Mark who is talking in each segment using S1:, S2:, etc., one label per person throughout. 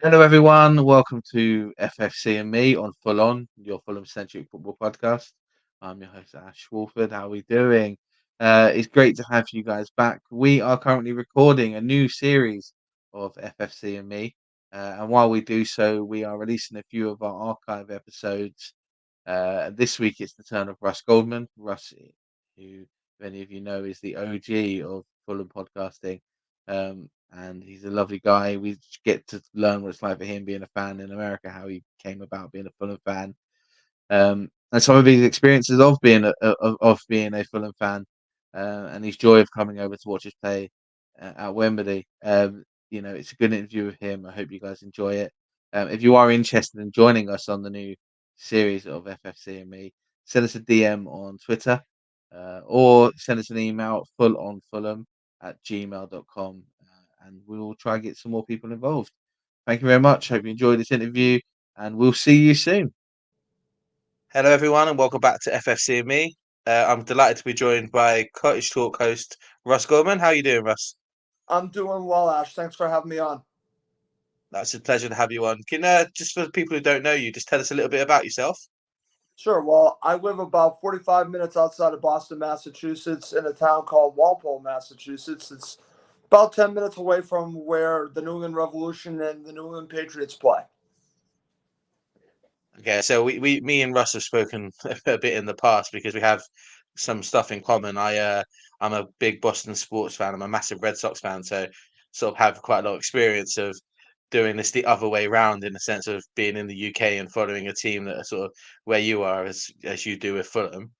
S1: Hello, everyone. Welcome to FFC&Me on Full-On, your Fulham-centric football podcast. I'm your host, Ash Wolford. How are we doing? It's great to have you guys back. We are currently recording a new series of FFC&Me. And while we do so, we are releasing a few of our archive episodes. This week, it's the turn of Russ Goldman. Russ, who many of you know, is the OG of Fulham podcasting. And he's a lovely guy. We get to learn what it's like for him being a fan in America, how he came about being a Fulham fan, and some of his experiences of being a Fulham fan, and his joy of coming over to watch us play at Wembley. It's a good interview with him. I hope you guys enjoy it. If you are interested in joining us on the new series of FFC and Me, send us a DM on Twitter, or send us an email fulonfulham@gmail.com, and we will try and get some more people involved. Thank you very much. Hope you enjoyed this interview, and we'll see you soon. Hello, everyone, and welcome back to FFC and Me. I'm delighted to be joined by Cottage Talk host Russ Goldman. How are you doing, Russ?
S2: I'm doing well, Ash. Thanks for having me on.
S1: That's a pleasure to have you on. Can just for the people who don't know you, just tell us a little bit about yourself?
S2: Sure. Well, I live about 45 minutes outside of Boston, Massachusetts, in a town called Walpole, Massachusetts. It's about 10 minutes away from where the New England Revolution and the New England Patriots play.
S1: Okay, so me and Russ have spoken a bit in the past because we have some stuff in common. I'm a big Boston sports fan. I'm a massive Red Sox fan, so sort of have quite a lot of experience of doing this the other way round in the sense of being in the UK and following a team that are sort of where you are as you do with Fulham.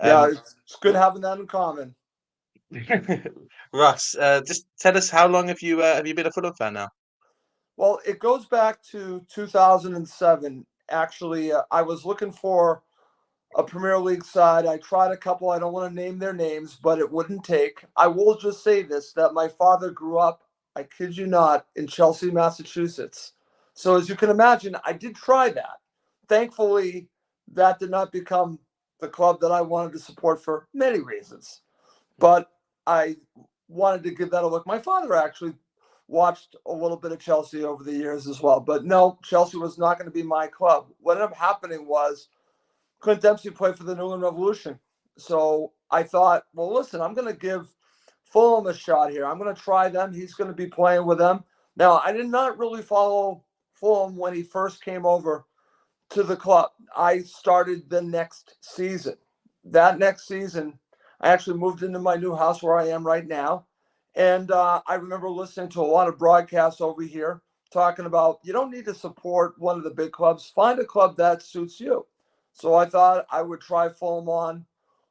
S2: Yeah,
S1: Um,
S2: it's good having that in common.
S1: Russ, just tell us how long have you been a Fulham fan now?
S2: Well, it goes back to 2007. Actually, I was looking for a Premier League side. I tried a couple. I don't want to name their names, but it wouldn't take. I will just say this, that my father grew up, I kid you not, in Chelsea, Massachusetts. So as you can imagine, I did try that. Thankfully, that did not become the club that I wanted to support for many reasons. But I wanted to give that a look. My father actually watched a little bit of Chelsea over the years as well. But no, Chelsea was not going to be my club. What ended up happening was Clint Dempsey played for the New England Revolution. So I thought, well, listen, I'm going to give Fulham a shot here. I'm going to try them. He's going to be playing with them. Now, I did not really follow Fulham when he first came over to the club. I started the next season. That next season, I actually moved into my new house where I am right now. And I remember listening to a lot of broadcasts over here talking about you don't need to support one of the big clubs. Find a club that suits you. So I thought I would try Fulham on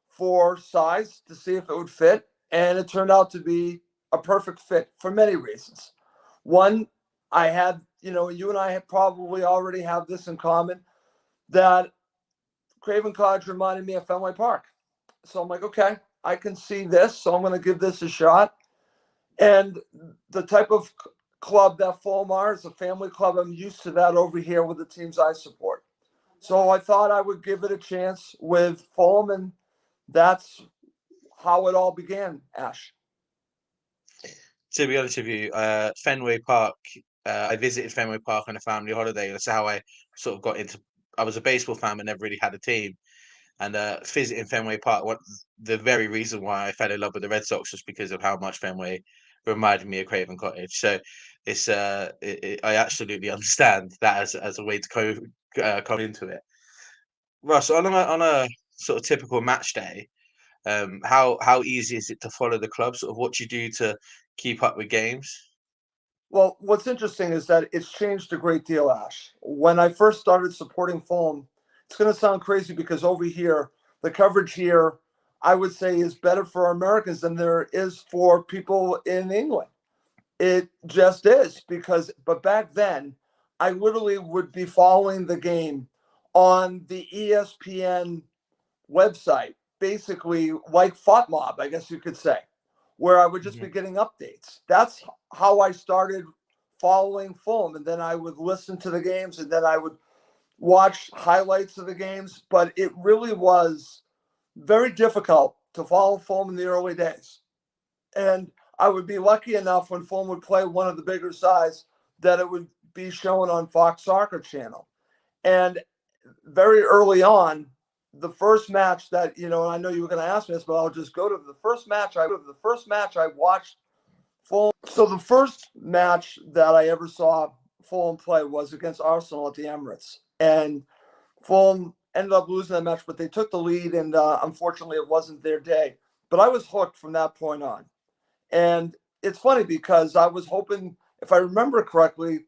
S2: for size to see if it would fit. And it turned out to be a perfect fit for many reasons. One, I had, you and I have probably already have this in common that Craven Cottage reminded me of Fenway Park. So I'm like, okay, I can see this. So I'm going to give this a shot. And the type of club that Fulham are is a family club. I'm used to that over here with the teams I support. So I thought I would give it a chance with Fulham, and that's how it all began, Ash.
S1: To be honest with you, Fenway Park. I visited Fenway Park on a family holiday. That's how I sort of got into. I was a baseball fan, but never really had a team. And visiting Fenway Park, the very reason why I fell in love with the Red Sox was because of how much Fenway reminded me of Craven Cottage. So I absolutely understand that as a way to come into it. Russ, on a sort of typical match day, how easy is it to follow the club? Sort of what you do to keep up with games?
S2: Well, what's interesting is that it's changed a great deal, Ash. When I first started supporting Fulham, it's going to sound crazy because over here, the coverage here, I would say, is better for Americans than there is for people in England. It just is but back then, I literally would be following the game on the ESPN website, basically like FOTMob, I guess you could say, where I would just be
S1: Mhm.
S2: getting updates. That's how I started following Fulham. And then I would listen to the games and then I would watch highlights of the games. But it really was very difficult to follow Fulham in the early days. And I would be lucky enough when Fulham would play one of the bigger sides that it would be shown on Fox Soccer Channel. And very early on, the first match that, and I know you were going to ask me this, but I'll just go to the first match. I watched Fulham. So the first match that I ever saw Fulham play was against Arsenal at the Emirates. And Fulham ended up losing that match, but they took the lead, and unfortunately it wasn't their day. But I was hooked from that point on. And it's funny because I was hoping, if I remember correctly,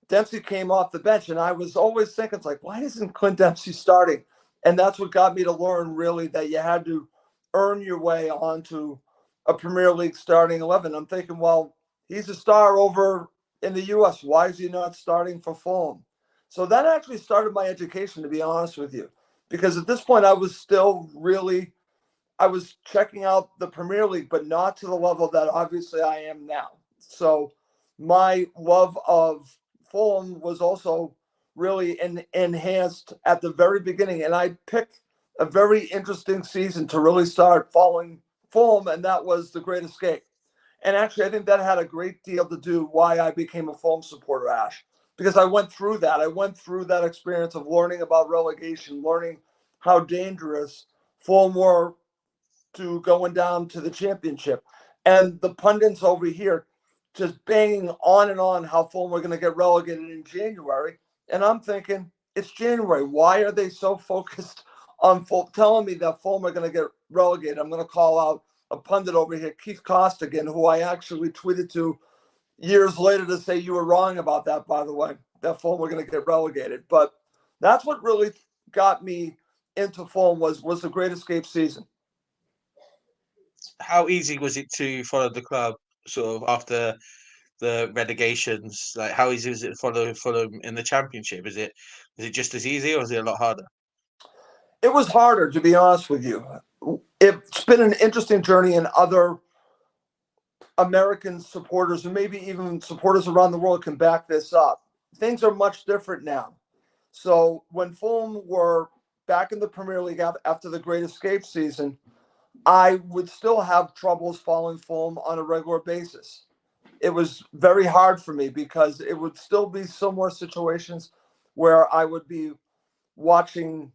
S2: Dempsey came off the bench, and I was always thinking, it's like, why isn't Clint Dempsey starting? And that's what got me to learn, really, that you had to earn your way onto a Premier League starting 11. I'm thinking, well, he's a star over in the U.S. Why is he not starting for Fulham? So that actually started my education, to be honest with you, because at this point I was still really, I was checking out the Premier League, but not to the level that obviously I am now. So my love of Fulham was also really enhanced at the very beginning. And I picked a very interesting season to really start following Fulham, and that was The Great Escape. And actually, I think that had a great deal to do why I became a Fulham supporter, Ash, because I went through that. I went through that experience of learning about relegation, learning how dangerous Fulham were to going down to the championship. And the pundits over here just banging on and on how Fulham were going to get relegated in January. And I'm thinking, it's January. Why are they so focused on telling me that Fulham are going to get relegated? I'm going to call out a pundit over here, Keith Costigan, who I actually tweeted to years later to say you were wrong about that, by the way, that Fulham were going to get relegated. But that's what really got me into Fulham was The Great Escape season.
S1: How easy was it to follow the club sort of after the relegations? Like, how easy was it to follow Fulham in the Championship? Was it just as easy, or was it a lot harder?
S2: It was harder, to be honest with you. It's been an interesting journey, and other American supporters, and maybe even supporters around the world, can back this up. Things are much different now. So when Fulham were back in the Premier League after the Great Escape season, I would still have troubles following Fulham on a regular basis. It was very hard for me because it would still be similar situations where I would be watching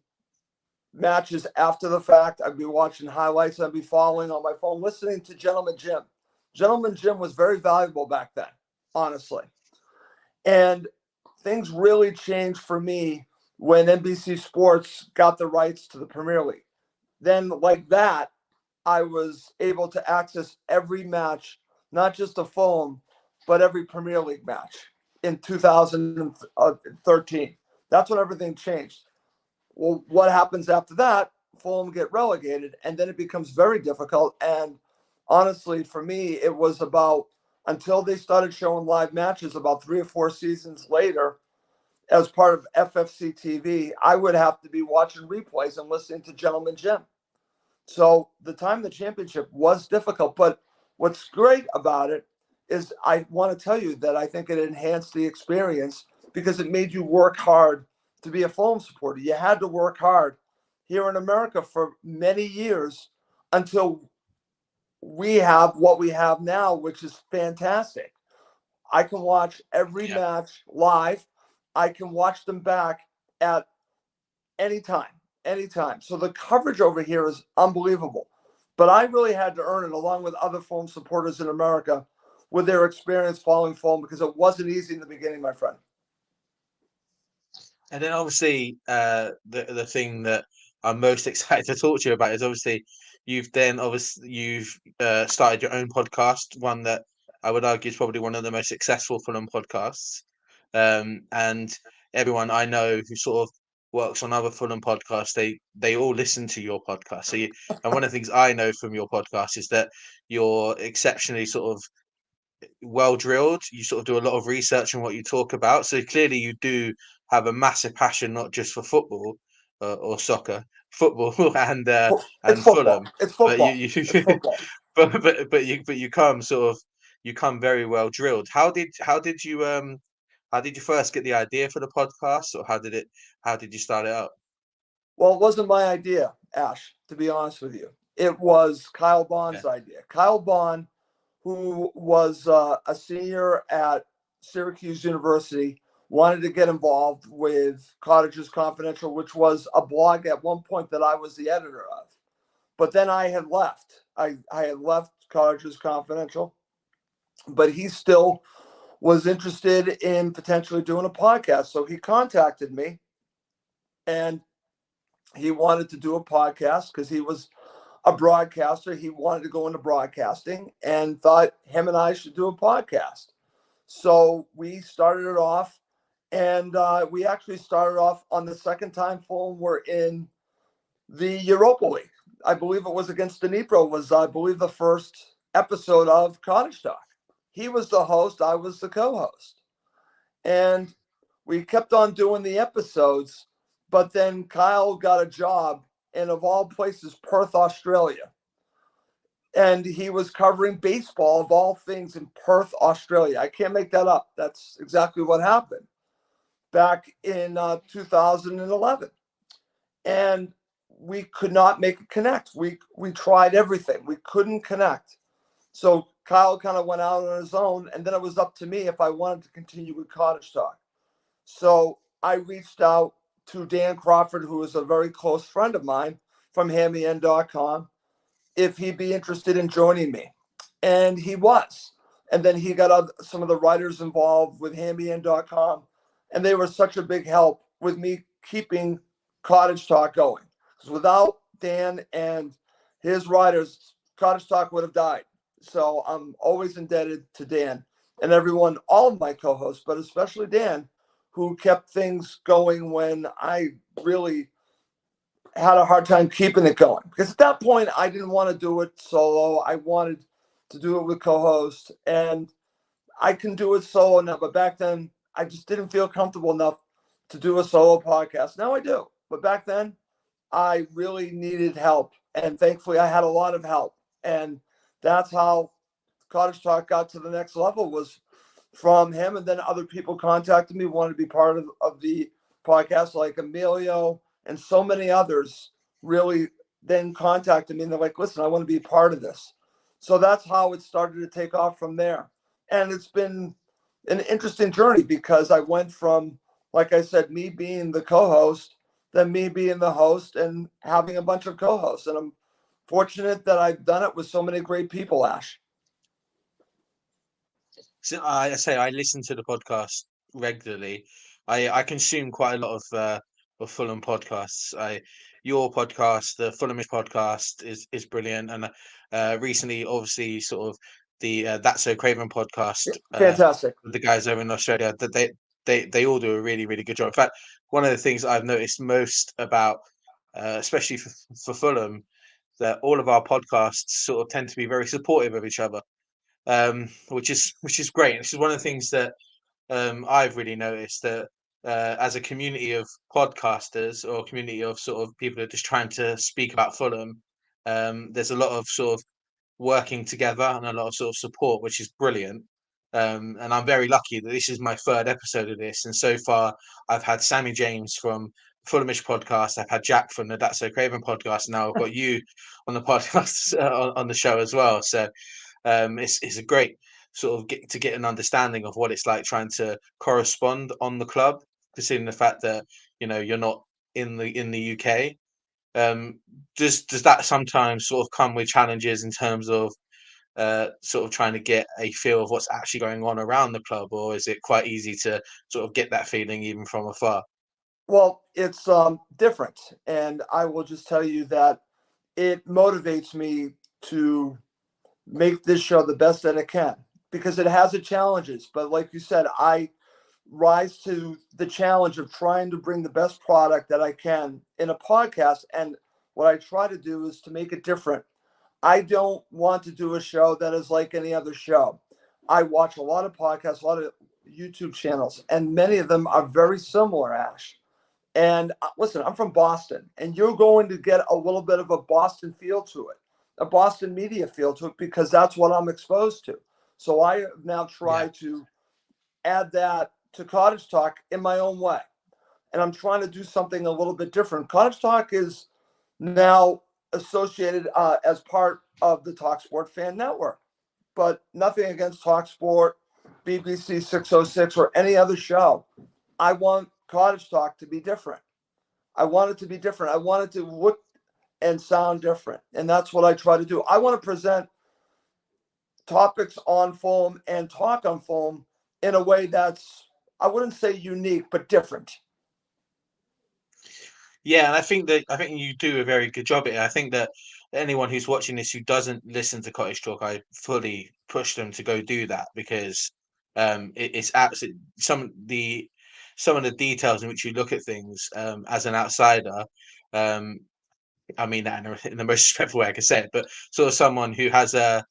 S2: matches after the fact. I'd be watching highlights. I'd be following on my phone, listening to Gentleman Jim. Gentleman Jim was very valuable back then, honestly. And things really changed for me when NBC Sports got the rights to the Premier League. Then, like that, I was able to access every match, not just the Fulham, but every Premier League match in 2013. That's when everything changed. Well, what happens after that? Fulham get relegated, and then it becomes very difficult. And honestly, for me, it was about, until they started showing live matches about 3 or 4 seasons later, as part of FFC TV, I would have to be watching replays and listening to Gentleman Jim. So the time the championship was difficult, but what's great about it is I want to tell you that I think it enhanced the experience because it made you work hard to be a Fulham supporter. You had to work hard here in America for many years until we have what we have now, which is fantastic. I can watch every match live. I can watch them back at any time. So the coverage over here is unbelievable. But I really had to earn it along with other Fulham supporters in America with their experience following Fulham because it wasn't easy in the beginning, my friend.
S1: And then obviously, the thing that I'm most excited to talk to you about is obviously you've started your own podcast, one that I would argue is probably one of the most successful Fulham podcasts. And everyone I know who sort of works on other Fulham podcasts, they all listen to your podcast. And one of the things I know from your podcast is that you're exceptionally sort of well drilled. You sort of do a lot of research on what you talk about. So clearly you do have a massive passion, not just for football or soccer, football
S2: It's
S1: and
S2: football.
S1: Fulham.
S2: It's
S1: But
S2: football.
S1: you
S2: It's football.
S1: but you come sort of, you come very well drilled. How did you first get the idea for the podcast, or how did you start it out?
S2: Well, it wasn't my idea, Ash, to be honest with you. It was Kyle
S1: Yeah.
S2: Bond's idea. Kyle Bond, who was a senior at Syracuse University, wanted to get involved with Cottages Confidential, which was a blog at one point that I was the editor of. But then I had left. I had left Cottages Confidential, but he still was interested in potentially doing a podcast. So he contacted me, and he wanted to do a podcast because he was a broadcaster. He wanted to go into broadcasting and thought him and I should do a podcast. So we started it off, and we actually started off on the second time Fulham were in the Europa League. I believe it was against Dnipro, was I believe the first episode of Cottage Talk. He was the host, I was the co-host. And we kept on doing the episodes, but then Kyle got a job in, of all places, Perth, Australia. And he was covering baseball, of all things, in Perth, Australia. I can't make that up. That's exactly what happened back in 2011. And we could not make it connect. We tried everything. We couldn't connect. So Kyle kind of went out on his own, and then it was up to me if I wanted to continue with Cottage Talk. So I reached out to Dan Crawford, who is a very close friend of mine from HammyN.com, if he'd be interested in joining me. And he was. And then he got some of the writers involved with HammyN.com, and they were such a big help with me keeping Cottage Talk going. Because without Dan and his writers, Cottage Talk would have died. So I'm always indebted to Dan and everyone, all of my co-hosts, but especially Dan, who kept things going when I really had a hard time keeping it going. Because at that point, I didn't want to do it solo. I wanted to do it with co-hosts, and I can do it solo now. But back then, I just didn't feel comfortable enough to do a solo podcast. Now I do. But back then, I really needed help. And thankfully, I had a lot of help. And that's how Cottage Talk got to the next level, was from him. And then other people contacted me, wanted to be part of the podcast, like Emilio and so many others really then contacted me. And they're like, listen, I want to be part of this. So that's how it started to take off from there. And it's been an interesting journey because I went from, like I said, me being the co-host, then me being the host and having a bunch of co-hosts. And I'm fortunate that I've done it with so many great people, Ash.
S1: So I say I listen to the podcast regularly. I consume quite a lot of Fulham podcasts. Your podcast, the Fulhamish podcast, is brilliant, and recently, obviously, sort of the That's So Craven podcast,
S2: Fantastic.
S1: with the guys over in Australia, that they all do a really really good job. In fact, one of the things I've noticed most about, especially for Fulham, that all of our podcasts sort of tend to be very supportive of each other, which is great. This is one of the things that I've really noticed, that as a community of podcasters or a community of sort of people that are just trying to speak about Fulham, there's a lot of sort of working together and a lot of sort of support, which is brilliant. And I'm very lucky that this is my third episode of this, and so far I've had Sammy James from Fulhamish podcast, I've had Jack from the That's So Craven podcast, and now I've got you on the podcast on the show as well. So it's a great sort of get an understanding of what it's like trying to correspond on the club, considering the fact that you're not in the UK. Does that sometimes sort of come with challenges in terms of sort of trying to get a feel of what's actually going on around the club, or is it quite easy to sort of get that feeling even from afar?
S2: Well, it's different. And I will just tell you that it motivates me to make this show the best that it can, because it has its challenges. But like you said, I rise to the challenge of trying to bring the best product that I can in a podcast. And what I try to do is to make it different. I don't want to do a show that is like any other show. I watch a lot of podcasts, a lot of YouTube channels, and many of them are very similar, Ash. And listen, I'm from Boston, and you're going to get a little bit of a Boston feel to it, a Boston media feel to it, because that's what I'm exposed to. So I now try to add that to Cottage Talk in my own way. And I'm trying to do something a little bit different. Cottage Talk is now associated as part of the TalkSport Fan Network, but nothing against TalkSport BBC 606 or any other show. I want Cottage Talk to be different. I want it to be different. I want it to look and sound different. And that's what I try to do. I want to present topics on Fulham and talk on Fulham in a way that's, I wouldn't say unique, but different.
S3: Yeah, and I think you do a very good job at it. I think that anyone who's watching this who doesn't listen to Cottage Talk, I fully push them to go do that, because it's absolutely some of the details in which you look at things as an outsider. Um, I mean that in the most respectful way I can say it, but sort of someone who has like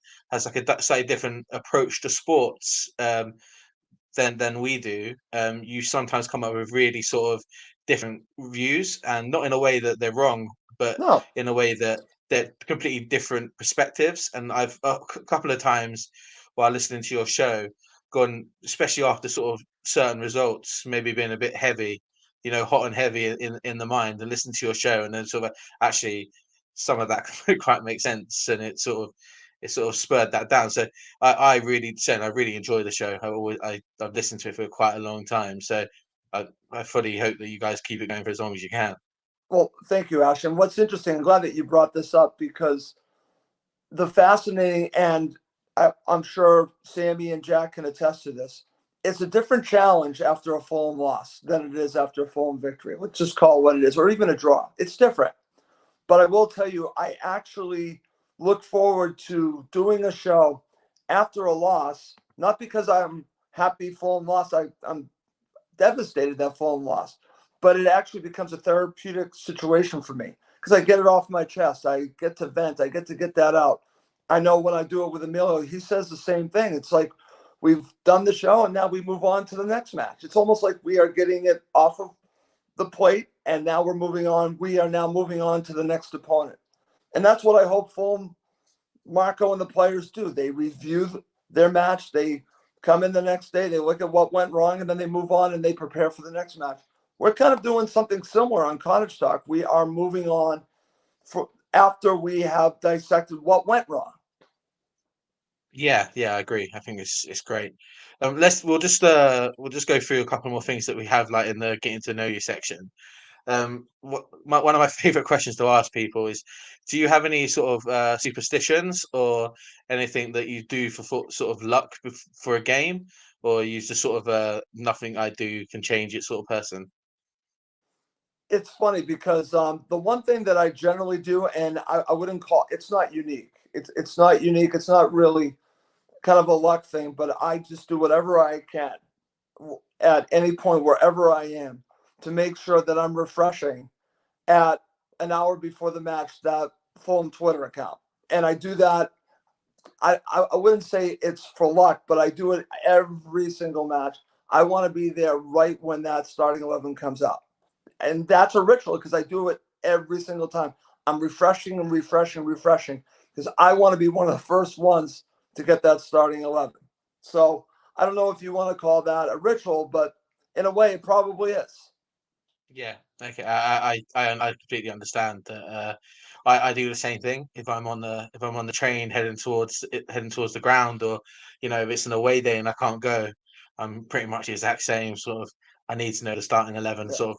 S3: a slightly different approach to sports than we do, you sometimes come up with really sort of different views, and not in a way that they're wrong, but
S2: No,
S3: in a way that they're completely different perspectives. And I've a couple of times while listening to your show gone, especially after sort of certain results, maybe being a bit heavy, hot and heavy in the mind, and listen to your show, and then sort of actually some of that quite makes sense, and it sort of spurred that down. So I really said I really enjoy the show. I've listened to it for quite a long time. So I fully hope that you guys keep it going for as long as you can.
S2: well, thank you, Ash. And what's interesting, I'm glad that you brought this up because the fascinating, and I'm sure Sammy and Jack can attest to this, it's a different challenge after a Fulham loss than it is after a Fulham victory. Let's just call it what it is, or even a draw. It's different. But I will tell you, I actually look forward to doing a show after a loss, not because I'm happy Fulham lost. I'm devastated that Fulham lost, but it actually becomes a therapeutic situation for me because I get it off my chest. I get to vent. I get to get that out. I know when I do it with Emilio, he says the same thing. It's like we've done the show and now we move on to the next match. It's almost like we are getting it off of the plate and now we're moving on. We are now moving on to the next opponent. And that's what I hope Fulham, Marco, and the players do. They review their match. They come in the next day. They look at what went wrong, and then they move on and they prepare for the next match. We're kind of doing something similar on Cottage Talk. We are moving on for after we have dissected what went wrong.
S3: Yeah, I agree. I think it's great. We'll just go through a couple more things that we have, like in the getting to know you section. One of my favorite questions to ask people is, do you have any sort of superstitions or anything that you do for sort of luck for a game, or are you just sort of nothing I do can change it sort of person?
S2: It's funny because the one thing that I generally do, and I wouldn't call it's not unique. It's not unique. It's not really kind of a luck thing, but I just do whatever I can at any point wherever I am to make sure that I'm refreshing at an hour before the match that Fulham Twitter account. And I do that. I wouldn't say it's for luck, but I do it every single match. I want to be there right when that starting 11 comes out. And that's a ritual because I do it every single time. I'm refreshing and refreshing, refreshing because I want to be one of the first ones to get that starting 11. So I don't know if you want to call that a ritual, but in a way, it probably is.
S3: Yeah, okay. I completely understand that. I do the same thing if I'm on the train heading towards the ground, or if it's an away day and I can't go. I'm pretty much the exact same sort of. I need to know the starting 11
S2: Yeah.
S3: sort of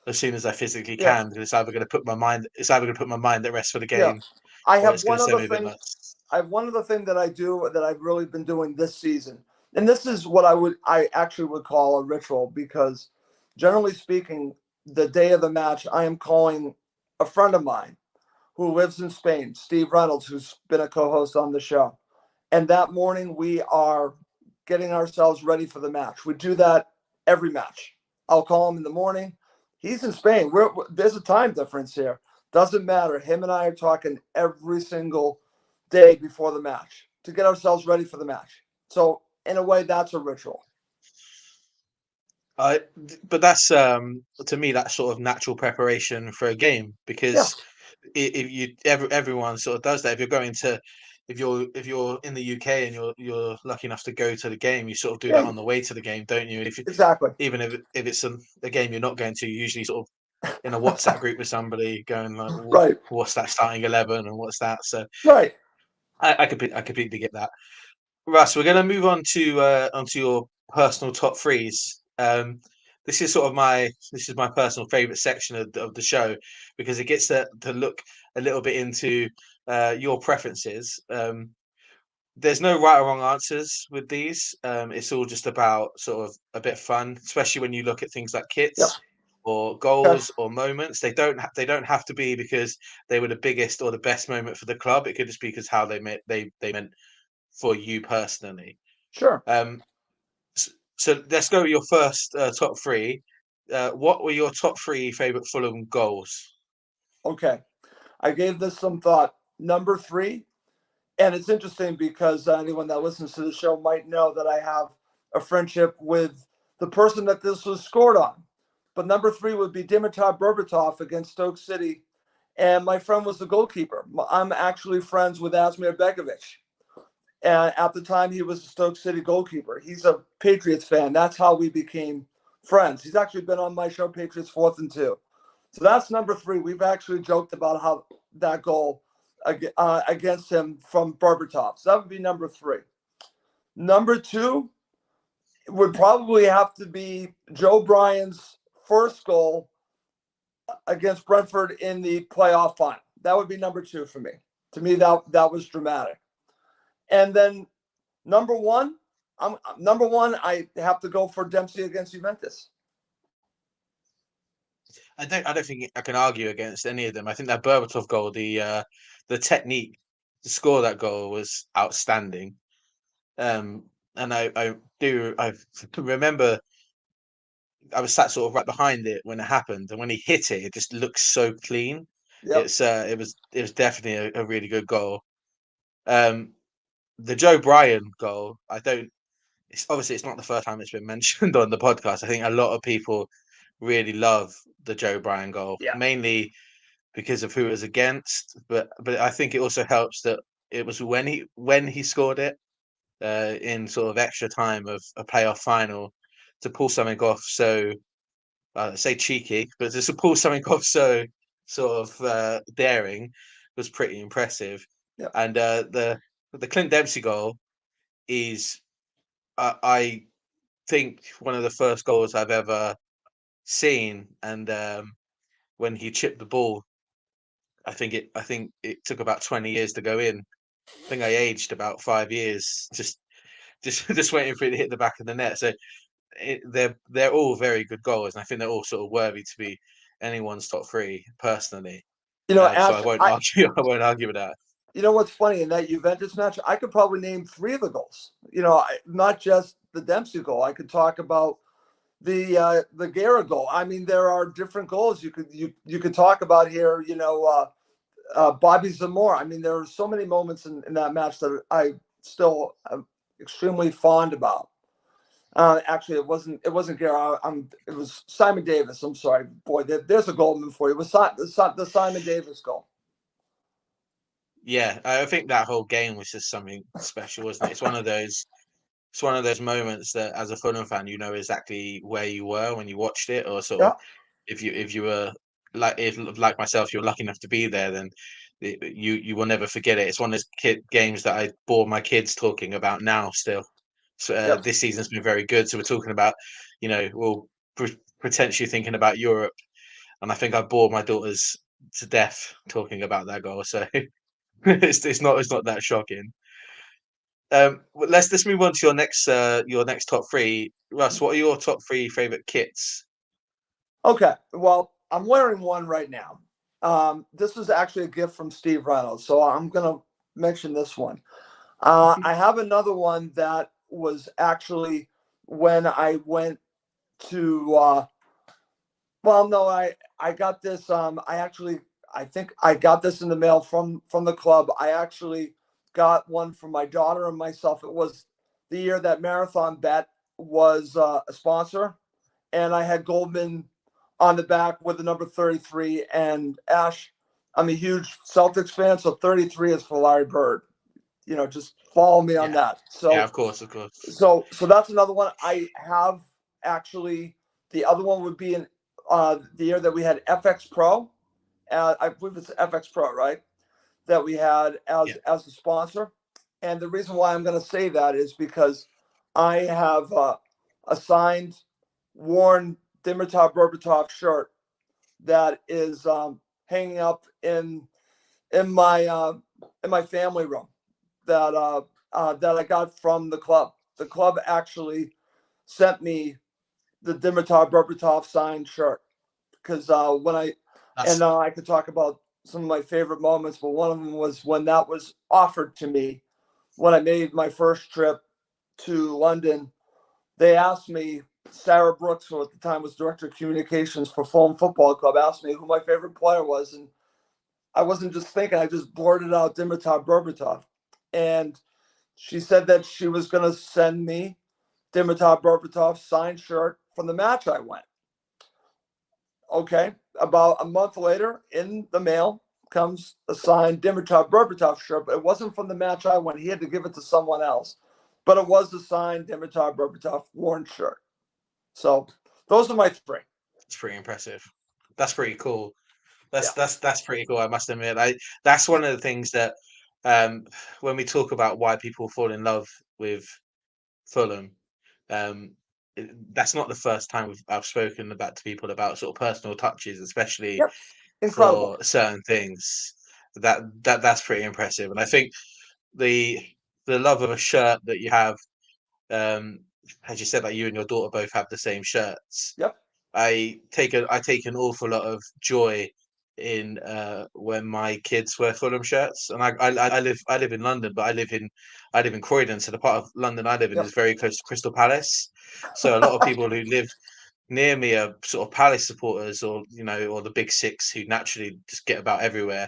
S3: as soon as I physically
S2: Yeah.
S3: can, because it's either going to put my mind at rest for the
S2: Yeah.
S3: game,
S2: I
S3: or
S2: have
S3: it's going
S2: one
S3: to send
S2: other
S3: me a bit
S2: thing.
S3: nuts.
S2: I have one other thing that I do that I've really been doing this season. And this is what I actually would call a ritual because generally speaking, the day of the match, I am calling a friend of mine who lives in Spain, Steve Reynolds, who's been a co-host on the show. And that morning we are getting ourselves ready for the match. We do that every match. I'll call him in the morning. He's in Spain. There's a time difference here. Doesn't matter. Him and I are talking every single day before the match to get ourselves ready for the match. So in a way, that's a ritual.
S3: I, but that's to me that's sort of natural preparation for a game, because
S2: Yes.
S3: if everyone sort of does that. If you're going to if you're in the UK and you're lucky enough to go to the game, you sort of do that
S2: Yeah.
S3: on the way to the game, don't you? If
S2: Exactly.
S3: even if it's a game you're not going to, you usually sort of in a WhatsApp group with somebody going like,
S2: Right.
S3: what's that starting 11 and what's that? So
S2: Right.
S3: I completely get that. Russ, we're going to move on to onto your personal top threes. This is my personal favorite section of the show because it gets to look a little bit into your preferences. There's no right or wrong answers with these. It's all just about sort of a bit of fun, especially when you look at things like
S2: Yep.
S3: kits or
S2: Okay.
S3: goals or moments. They don't have to be because they were the biggest or the best moment for the club. It could just be because how they meant for you personally.
S2: Sure.
S3: So let's go with your first top three. What were your top three favorite Fulham goals?
S2: Okay. I gave this some thought. Number 3, and it's interesting because anyone that listens to the show might know that I have a friendship with the person that this was scored on. But number 3 would be Dimitar Berbatov against Stoke City. And my friend was the goalkeeper. I'm actually friends with Asmir Begovic. And at the time, he was the Stoke City goalkeeper. He's a Patriots fan. That's how we became friends. He's actually been on my show, Patriots 4th and 2. So that's number 3. We've actually joked about how that goal against him from Berbatov. So that would be number 3. Number 2 would probably have to be Joe Bryan's first goal against Brentford in the playoff final. That would be number 2 for me. To me, that was dramatic. And then number 1, I have to go for Dempsey against Juventus.
S3: I don't think I can argue against any of them. I think that Berbatov goal, the technique to score that goal was outstanding. And I can remember I was sat sort of right behind it when it happened, and when he hit it, it just looks so clean.
S2: Yep.
S3: It was definitely a really good goal. The Joe Bryan goal, I don't. It's obviously it's not the first time it's been mentioned on the podcast. I think a lot of people really love the Joe Bryan goal,
S2: Yeah.
S3: mainly because of who it was against. But I think it also helps that it was when he scored it in sort of extra time of a playoff final to pull something off so say cheeky, but to pull something off so sort of daring was pretty impressive.
S2: Yep.
S3: And the Clint Dempsey goal is I think one of the first goals I've ever seen, and when he chipped the ball, I think it took about 20 years to go in. I think I aged about 5 years just waiting for it to hit the back of the net. So they're all very good goals, and I think they're all sort of worthy to be anyone's top three personally. So
S2: Ash,
S3: I won't argue. I won't argue with that.
S2: you know what's funny in that Juventus match? I could probably name 3 of the goals. Not just the Dempsey goal. I could talk about the Guerra goal. I mean, there are different goals you could talk about here. Bobby Zamora. I mean, there are so many moments in that match that I still am extremely fond about. Actually, it wasn't Guerra. It was Simon Davis. I'm sorry, boy. There's a Goldman for you. It was the Simon Davis goal.
S3: Yeah, I think that whole game was just something special, wasn't it? It's one of those moments that, as a Fulham fan, you know exactly where you were when you watched it, or sort
S2: Yeah.
S3: of if you were like myself, you're lucky enough to be there, then you will never forget it. It's one of those games that I bore my kids talking about now still. So
S2: Yep.
S3: this season's been very good. So we're talking about, well, potentially thinking about Europe, and I think I bored my daughters to death talking about that goal. So it's not that shocking. Let's move on to your next top three. Russ, what are your top three favorite kits?
S2: Okay. Well, I'm wearing one right now. This was actually a gift from Steve Reynolds, so I'm gonna mention this one. I have another one that was actually when I went to. Well, no, I got this. I think I got this in the mail from the club. I actually got one for my daughter and myself. It was the year that Marathon Bet was a sponsor, and I had Goldman on the back with the number 33. And Ash, I'm a huge Celtics fan, so 33 is for Larry Bird. Just follow me on
S3: Yeah,
S2: that.
S3: yeah,
S2: So
S3: of course, of course.
S2: so that's another one. I have actually the other one would be in the year that we had FX Pro. I believe it's FX Pro, right? That we had
S3: Yeah,
S2: as a sponsor. And the reason why I'm going to say that is because I have a signed, worn Dimitar Berbatov shirt that is hanging up in my family room that I got from the club. The club actually sent me the Dimitar Berbatov signed shirt because I could talk about some of my favorite moments, but one of them was when that was offered to me when I made my first trip to London. They asked me, Sarah Brooks, who at the time was director of communications for Fulham Football Club, asked me who my favorite player was, and I wasn't just thinking; I just blurted out Dimitar Berbatov, and she said that she was going to send me Dimitar Berbatov's signed shirt from the match I went. Okay, about a month later, in the mail comes a signed Dimitar Berbatov shirt, but it wasn't from the match I went. He had to give it to someone else, but it was a signed Dimitar Berbatov worn shirt. So those are my three.
S3: It's pretty impressive. That's pretty cool.
S2: Yeah.
S3: That's pretty cool. I must admit, that's one of the things that when we talk about why people fall in love with Fulham, that's not the first time I've spoken about to people about sort of personal touches, especially
S2: Yep. Incredible.
S3: for certain things. That's pretty impressive, and I think the love of a shirt that you have, as you said, like you and your daughter both have the same shirts.
S2: Yep.
S3: I take an awful lot of joy in when my kids wear Fulham shirts, and I live in London, but I live in Croydon, so the part of London I live in
S2: Yep.
S3: is very close to Crystal Palace. So a lot of people who live near me are sort of Palace supporters, or or the big six who naturally just get about everywhere.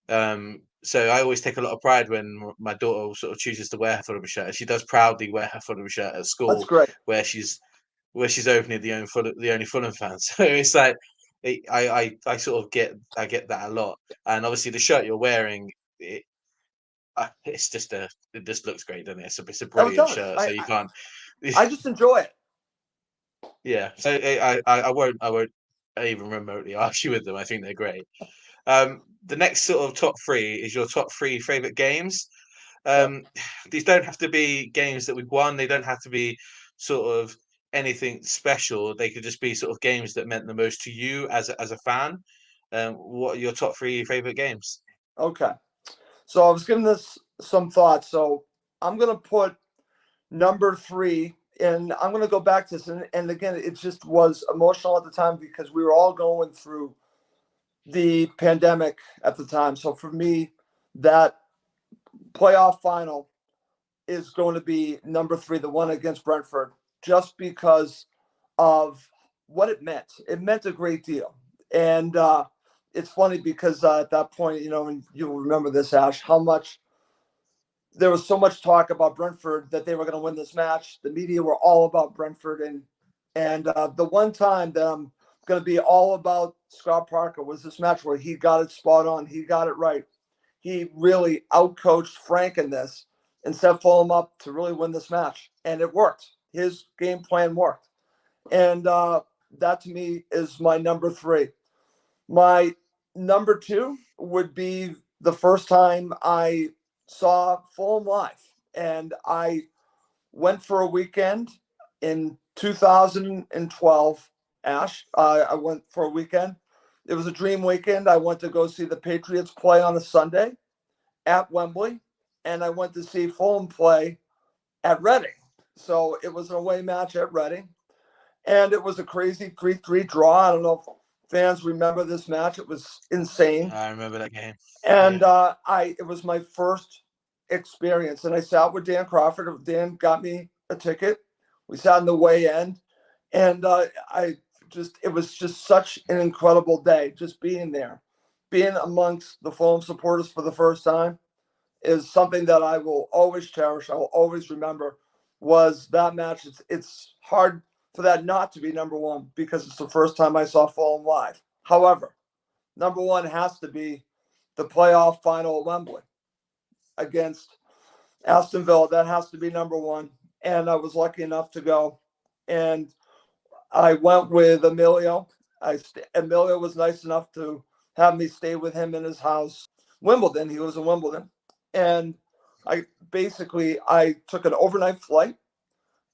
S3: So I always take a lot of pride when my daughter sort of chooses to wear her Fulham shirt, and she does proudly wear her Fulham shirt at
S2: That's
S3: school,
S2: great.
S3: where she's openly the only Fulham fan. So it's like I sort of get that a lot, and obviously the shirt you're wearing, it's just it just looks great, doesn't it? It's a
S2: Oh, it
S3: brilliant
S2: does.
S3: shirt, so you can't.
S2: I just enjoy it.
S3: Yeah, so I won't even remotely argue with them. I think they're great. The next sort of top three is your top three favorite games.
S2: Yep.
S3: These don't have to be games that we've won. They don't have to be sort of anything special. They could just be sort of games that meant the most to you as a fan. What are your top three favorite games?
S2: Okay. So I was giving this some thought. So I'm going to put number 3, and I'm going to go back to this. And again, it just was emotional at the time because we were all going through the pandemic at the time. So for me, that playoff final is going to be number 3, the one against Brentford, just because of what it meant. It meant a great deal. And it's funny because at that point, and you'll remember this, Ash, how much there was so much talk about Brentford that they were going to win this match. The media were all about Brentford, and the one time that I'm going to be all about Scott Parker was this match where he got it spot on. He got it right. He really outcoached Frank in this and set Fulham up to really win this match, and it worked. His game plan worked, and that to me is my number 3. My number 2 would be the first time I saw Fulham live, and I went for a weekend in 2012. Ash, I went for a weekend. It was a dream weekend. I went to go see the Patriots play on a Sunday at Wembley, and I went to see Fulham play at Reading. So it was an away match at Reading, and it was a crazy 3-3 draw. I don't know if fans remember this match. It was insane.
S3: I remember that game.
S2: And it was my first experience, and I sat with Dan Crawford. Dan got me a ticket. We sat in the way end, and it was just such an incredible day. Just being there, being amongst the Fulham supporters for the first time, is something that I will always cherish. I will always remember. Was that match? It's hard for that not to be number 1 because it's the first time I saw Fulham live. However, number 1 has to be the playoff final at Wembley against Aston Villa. That has to be number 1. And I was lucky enough to go. And I went with Emilio. Emilio was nice enough to have me stay with him in his house. Wimbledon. He was in Wimbledon. And I took an overnight flight,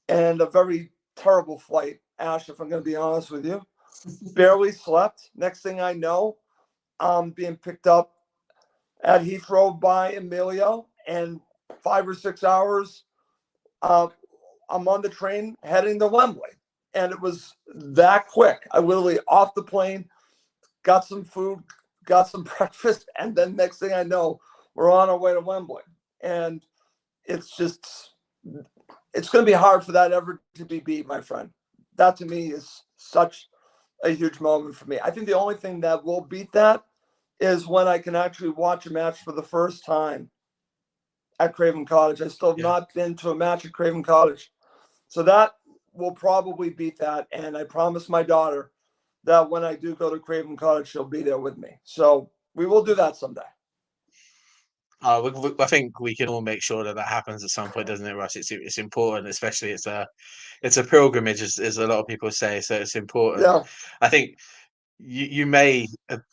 S2: and a very terrible flight, Ash, if I'm going to be honest with you. Barely slept. Next thing I know, I'm being picked up at Heathrow by Emilio, and 5 or 6 hours, I'm on the train heading to Wembley. And it was that quick. I literally off the plane, got some food, got some breakfast, and then next thing I know, we're on our way to Wembley. And it's going to be hard for that ever to be beat, my friend. That to me is such a huge moment for me. I think the only thing that will beat that is when I can actually watch a match for the first time at Craven Cottage. I still have not been to a match at Craven Cottage. So that will probably beat that. And I promised my daughter that when I do go to Craven Cottage, she'll be there with me. So we will do that someday.
S3: I think we can all make sure that happens at some point, doesn't it, Russ? It's important, especially it's a pilgrimage, as a lot of people say. So it's important.
S2: Yeah.
S3: I think you may,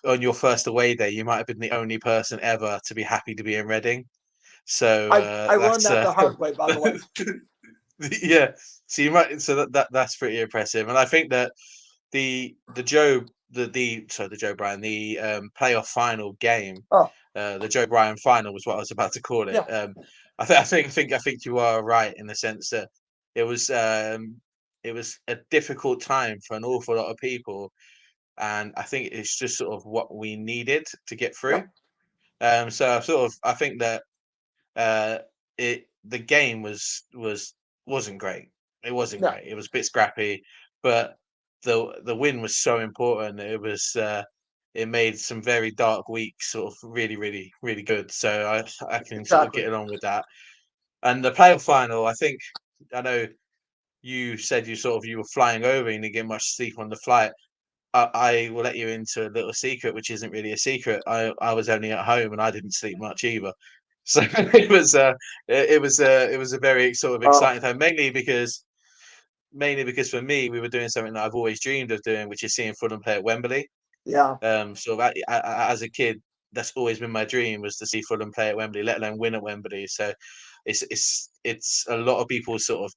S3: on your first away day, you might have been the only person ever to be happy to be in Reading. So
S2: I learned that the hard way, by the way.
S3: Yeah, so you might. So that's pretty impressive, and I think that the Joe Bryan, the playoff final game, the Joe Bryan final was what I was about to call it.
S2: Yeah.
S3: I think you are right in the sense that it was a difficult time for an awful lot of people, and I think it's just sort of what we needed to get through. So I think that the game wasn't great. It wasn't great. It was a bit scrappy, but the win was so important. It made some very dark weeks sort of really, really, really good. So I can sort of get along with that. And the playoff final, I know you said you were flying over and you didn't get much sleep on the flight. I will let you into a little secret, which isn't really a secret. I was only at home and I didn't sleep much either. So it was a very sort of exciting time, mainly because for me, we were doing something that I've always dreamed of doing, which is seeing Fulham play at Wembley.
S2: Yeah.
S3: So as a kid, that's always been my dream, was to see Fulham play at Wembley, let alone win at Wembley. So it's a lot of people sort of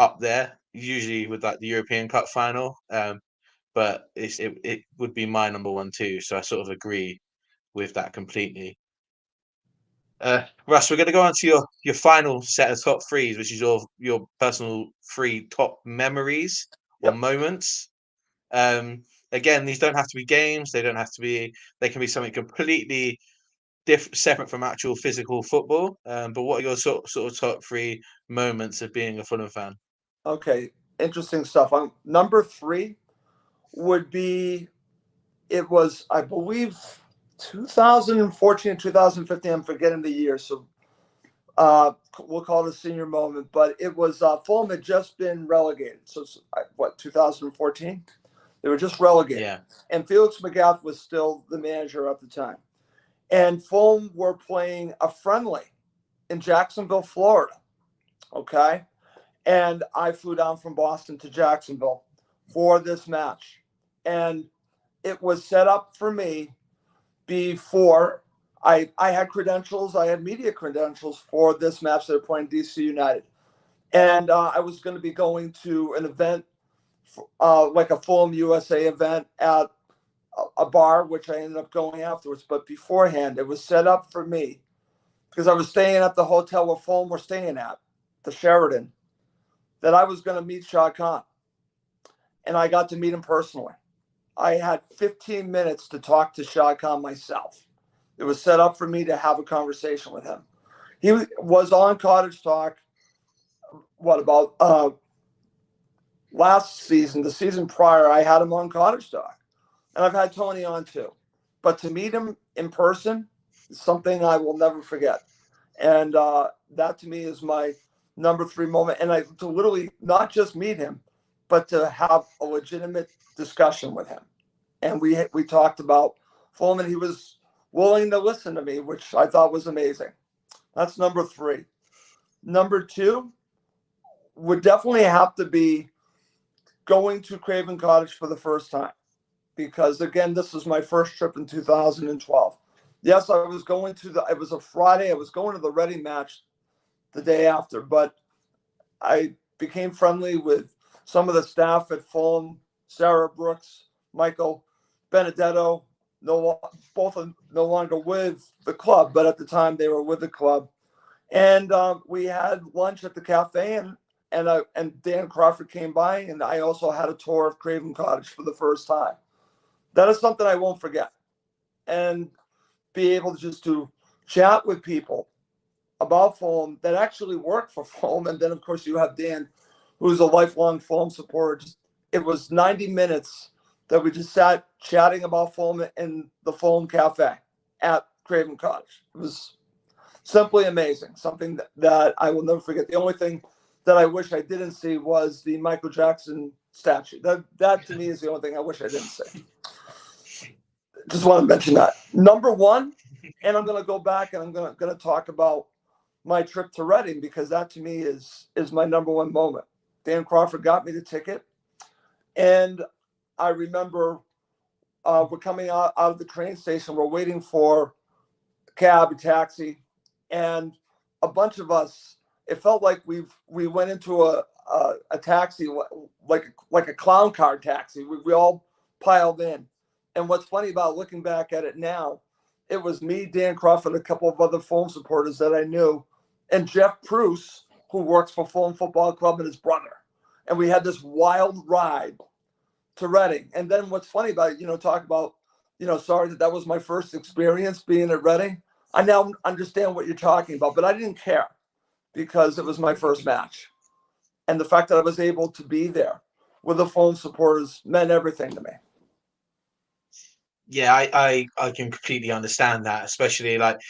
S3: up there, usually with like the European Cup final. But it would be my number one too. So I sort of agree with that completely. Russ, we're going to go on to your final set of top threes, which is your personal three top memories or moments. Again, these don't have to be games. They don't have to be. They can be something completely separate from actual physical football. But what are your sort of top three moments of being a Fulham fan?
S2: Okay, interesting stuff. Number 3 would be, it was, I believe, 2014, 2015. I'm forgetting the year, so we'll call it a senior moment. But it was Fulham had just been relegated. So what, 2014? They were just relegated.
S3: Yeah.
S2: And Felix Magath was still the manager at the time. And Fulham were playing a friendly in Jacksonville, Florida. Okay. And I flew down from Boston to Jacksonville for this match. And it was set up for me before I had credentials. I had media credentials for this match. They were playing DC United. And I was going to be going to an event, like a Fulham USA event at a bar, which I ended up going afterwards. But beforehand, it was set up for me because I was staying at the hotel where Fulham were staying at, the Sheraton, that I was going to meet Shah Khan. And I got to meet him personally. I had 15 minutes to talk to Shah Khan myself. It was set up for me to have a conversation with him. He was on Cottage Talk, last season, the season prior, I had him on Cottage Talk. And I've had Tony on too. But to meet him in person is something I will never forget. And that to me is my number 3 moment. And to literally not just meet him, but to have a legitimate discussion with him. And we talked about Fulham, and he was willing to listen to me, which I thought was amazing. That's number 3. Number 2 would definitely have to be going to Craven Cottage for the first time. Because, again, this was my first trip in 2012. Yes, I was going it was a Friday. I was going to the Reading match the day after. But I became friendly with some of the staff at Fulham, Sarah Brooks, Michael Benedetto, both are no longer with the club, but at the time they were with the club. And we had lunch at the cafe, and Dan Crawford came by, and I also had a tour of Craven Cottage for the first time. That is something I won't forget. And be able to just to chat with people about Fulham that actually work for Fulham. And then, of course, you have Dan, who's a lifelong Fulham supporter. It was 90 minutes that we just sat chatting about Fulham in the Fulham Cafe at Craven Cottage. It was simply amazing, something that I will never forget. The only thing that I wish I didn't see was the Michael Jackson statue. That to me is the only thing I wish I didn't see. Just want to mention that. Number one, and I'm going to go back and I'm going to talk about my trip to Reading, because that to me is my number one moment. Dan Crawford got me the ticket, and I remember we're coming out of the train station. We're waiting for a cab, a taxi, and a bunch of us. It felt like we went into a taxi like a clown car taxi. We all piled in. And what's funny about looking back at it now, it was me, Dan Crawford, a couple of other Fulham supporters that I knew, and Jeff Pruce, who works for Fulham Football Club, and his brother. And we had this wild ride to Reading. And then what's funny about it, talk about, sorry that was my first experience being at Reading. I now understand what you're talking about, but I didn't care because it was my first match. And the fact that I was able to be there with the Fulham supporters meant everything to me.
S3: Yeah, I can completely understand that, especially like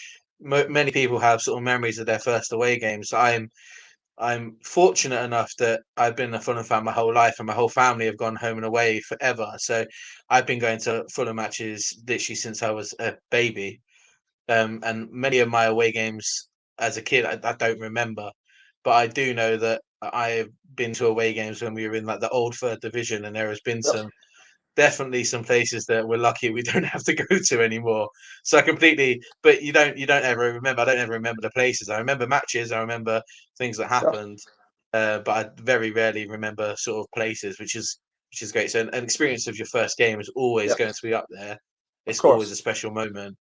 S3: many people have sort of memories of their first away games. I'm fortunate enough that I've been a Fulham fan my whole life, and my whole family have gone home and away forever. So I've been going to Fulham matches literally since I was a baby. And many of my away games as a kid, I don't remember, but I do know that I've been to away games when we were in like the old third division, and there has been definitely some places that we're lucky we don't have to go to anymore. So I completely, but you don't ever remember. I don't ever remember the places. I remember matches. I remember things that happened, but I very rarely remember sort of places, which is great. So an experience of your first game is always going to be up there. It's always a special moment.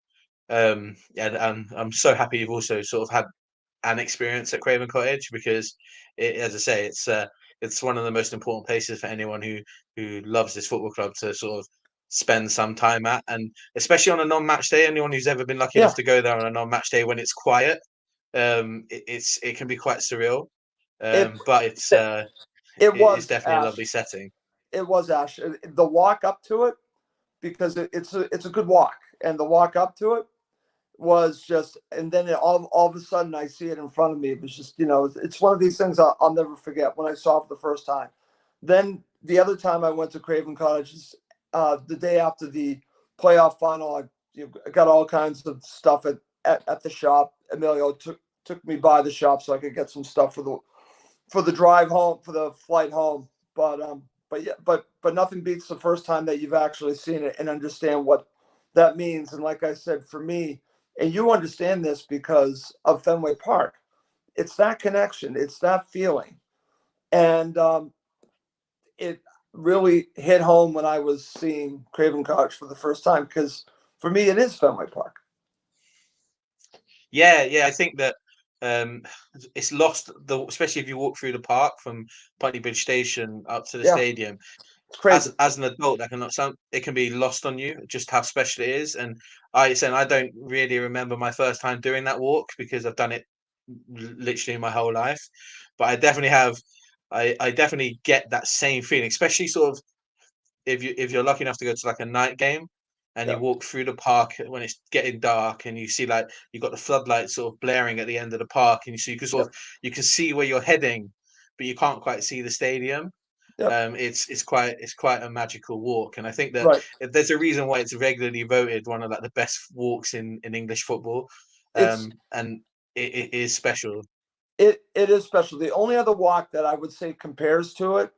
S3: And I'm so happy you've also sort of had an experience at Craven Cottage, because as I say, it's one of the most important places for anyone who loves this football club to sort of spend some time at, and especially on a non-match day. Anyone who's ever been lucky enough to go there on a non-match day when it's quiet, it can be quite surreal. But it's definitely a lovely setting.
S2: It was, Ash. The walk up to it, because it's a good walk, and the walk up to it was just, and then all of a sudden I see it in front of me. It was just, it's one of these things I'll never forget when I saw it for the first time. Then the other time I went to Craven Cottage, the day after the playoff final, I got all kinds of stuff at the shop. Emilio took me by the shop so I could get some stuff for the drive home, for the flight home. But nothing beats the first time that you've actually seen it and understand what that means. And like I said, for me, and you understand this because of Fenway Park, it's that connection, it's that feeling. And it really hit home when I was seeing Craven Cottage for the first time, because for me, it is Fenway Park.
S3: Yeah, I think that it's lost, especially if you walk through the park from Putney Bridge Station up to the stadium.
S2: It's crazy.
S3: As an adult, it can be lost on you just how special it is. And I don't really remember my first time doing that walk, because I've done it literally my whole life. But I definitely have. I definitely get that same feeling, especially sort of if you're lucky enough to go to like a night game, and you walk through the park when it's getting dark, and you see like you've got the floodlights sort of blaring at the end of the park, and you can you can see where you're heading, but you can't quite see the stadium. It's quite a magical walk, and I think that there's a reason why it's regularly voted one of like the best walks in English football, and it is special.
S2: It is special. The only other walk that I would say compares to it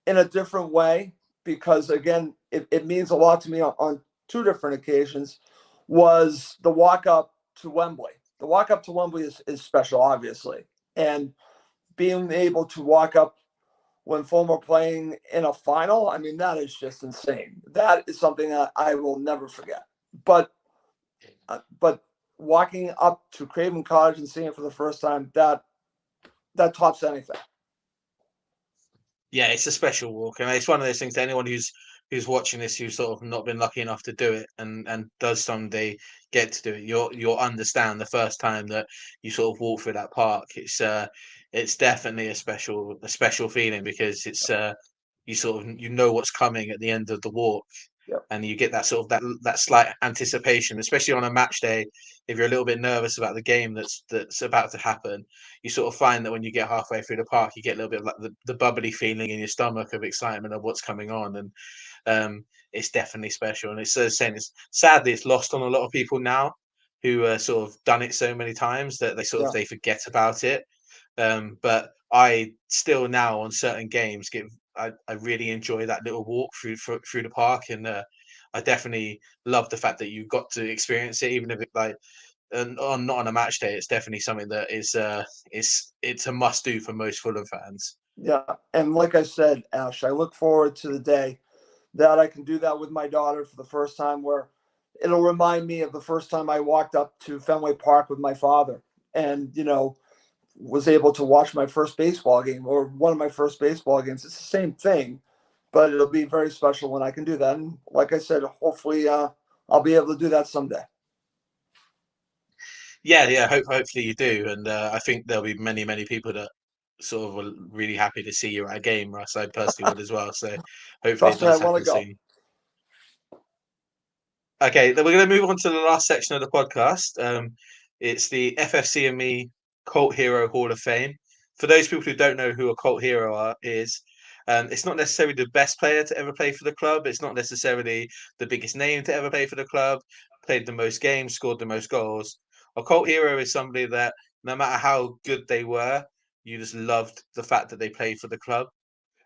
S2: in a different way, because again, it means a lot to me on two different occasions, was the walk up to Wembley. The walk up to Wembley is special, obviously, And being able to walk up when Fulham are playing in a final, I mean, that is just insane. That is something that I will never forget. But walking up to Craven Cottage and seeing it for the first time, that tops anything.
S3: Yeah, it's a special walk, and it's one of those things. To anyone who's watching this, who's sort of not been lucky enough to do it, and does someday get to do it, you'll understand the first time that you sort of walk through that park. It's definitely a special feeling, because it's you sort of, you know what's coming at the end of the walk.
S2: Yep.
S3: And you get that sort of that slight anticipation, especially on a match day. If you're a little bit nervous about the game that's about to happen, you sort of find that when you get halfway through the park, you get a little bit of like the bubbly feeling in your stomach of excitement of what's coming on. And it's definitely special. And it's saying, it's sadly it's lost on a lot of people now, who sort of done it so many times that they forget about it. But I still now, on certain games, I really enjoy that little walk through the park. And I definitely love the fact that you got to experience it, even if it not on a match day. It's definitely something that is it's a must do for most Fulham fans.
S2: Yeah, and like I said, Ash, I look forward to the day that I can do that with my daughter for the first time, where it'll remind me of the first time I walked up to Fenway Park with my father, and was able to watch my first baseball game, or one of my first baseball games. It's the same thing, but it'll be very special when I can do that. And like I said, hopefully I'll be able to do that someday.
S3: Yeah. Hopefully you do, and I think there'll be many people that sort of were really happy to see you at a game, Russ. I personally would as well. So hopefully it
S2: Trust me, I
S3: does
S2: want to
S3: happen
S2: go.
S3: soon. Okay, then we're going to move on to the last section of the podcast. It's the FFC&Me Cult Hero Hall of Fame. For those people who don't know who a cult hero is, it's not necessarily the best player to ever play for the club. It's not necessarily the biggest name to ever play for the club, played the most games, scored the most goals. A cult hero is somebody that, no matter how good they were, you just loved the fact that they played for the club.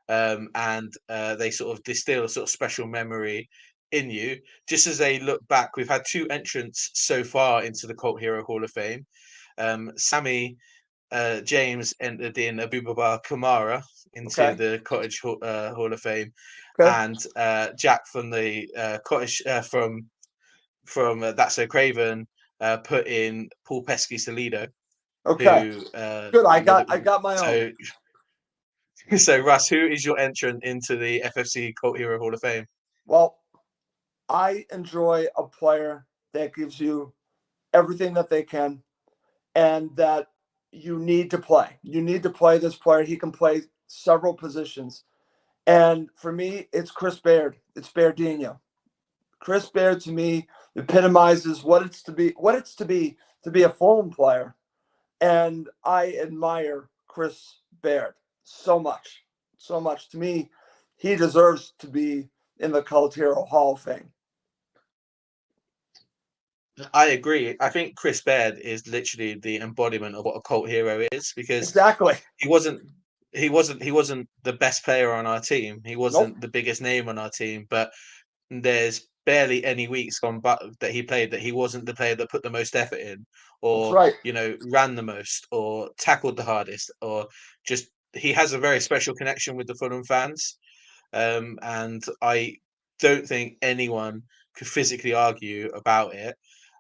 S3: And they sort of distill a sort of special memory in you. Just as they look back, we've had 2 entrants so far into the Cult Hero Hall of Fame. Sammy James entered in Abubakar Kamara into the Cottage Hall of Fame,
S2: Okay.
S3: and Jack from the Cottage from That's So Craven put in Paul Pesky Salido.
S2: Okay.
S3: Who
S2: Good. I got my own.
S3: So, Russ, who is your entrant into the FFC Cult Hero Hall of Fame?
S2: Well, I enjoy a player that gives you everything that they can, and that you need to play. You need to play this player. He can play several positions. And for me, it's Chris Baird. It's Bairdinho. Chris Baird, to me, epitomizes what it's to be a Fulham player. And I admire Chris Baird so much. So much. To me, he deserves to be in the Cult Hero Hall of Fame.
S3: I agree. I think Chris Baird is literally the embodiment of what a cult hero is, because
S2: Exactly.
S3: he wasn't the best player on our team. He wasn't
S2: Nope.
S3: the biggest name on our team, but there's barely any weeks gone by that he played that he wasn't the player that put the most effort in,
S2: That's
S3: or
S2: right.
S3: ran the most, or tackled the hardest, or just, he has a very special connection with the Fulham fans. And I don't think anyone could physically argue about it.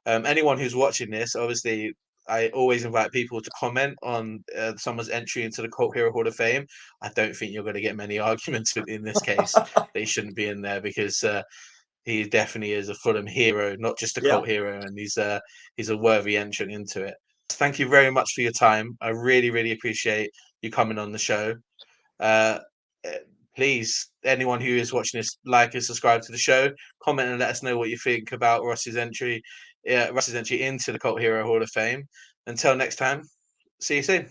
S3: Anyone who's watching this, obviously, I always invite people to comment on someone's entry into the Cult Hero Hall of Fame. I don't think you're going to get many arguments in this case. They shouldn't be in there, because he definitely is a Fulham hero, not just a
S2: Yeah.
S3: cult hero, and he's a worthy entrant into it. Thank you very much for your time. I really appreciate you coming on the show. Uh, Please, anyone who is watching this, like and subscribe to the show, comment and let us know what you think about Russ's entry into the Cult Hero Hall of Fame. Until next time, see you soon.